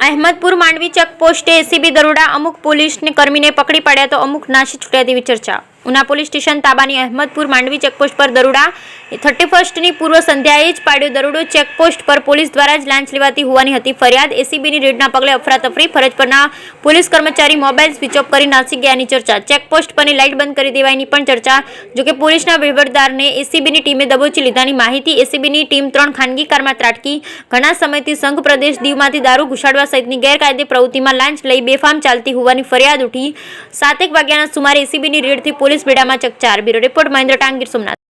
Ahmedpur Mandvi ચેકપોસ્ટે ACB દરોડા, અમુક police કર્મીને પકડી પાડ્યા તો અમુક નાસી છૂટ્યા તેવી ચર્ચા. ઉના પોલીસ સ્ટેશન તાબાની અહેમદપુર માંડવી ચેકપોસ્ટ પર દરોડા 31ની પૂર્વ સંધ્યાએ જ પાડ્યો દરોડો. ચેકપોસ્ટ પર પોલીસ દ્વારા જ લાંચ લેવાતી હોવાની હતી ફરિયાદ. એસીબીની રેડના પગલે અફરાતફરી, ફરજ પરના પોલીસ કર્મચારી મોબાઈલ સ્વિચ ઓફ કરી નાસી ગયાની ચર્ચા. ચેકપોસ્ટ પરની લાઇટ બંધ કરી દેવાયની પણ ચર્ચા. જોકે પોલીસના વહીવટદારને એસીબીની ટીમે દબોચી લીધાની માહિતી. એસીબીની ટીમ 3 ખાનગી કારમાં ત્રાટકી. ઘણા સમયથી સંઘ પ્રદેશ દીવમાંથી દારૂ ઘુસાડવા સહિતની ગેરકાયદે પ્રવૃત્તિમાં લાંચ લઈ બેફામ ચાલતી હોવાની ફરિયાદ ઉઠી. 7 વાગ્યાના સુમારે એસીબીની રેડથી પોલીસ બેડામાં ચકચાર. બ્યુરો રિપોર્ટ, મહેન્દ્ર ટાંક, ગીર સોમનાથ.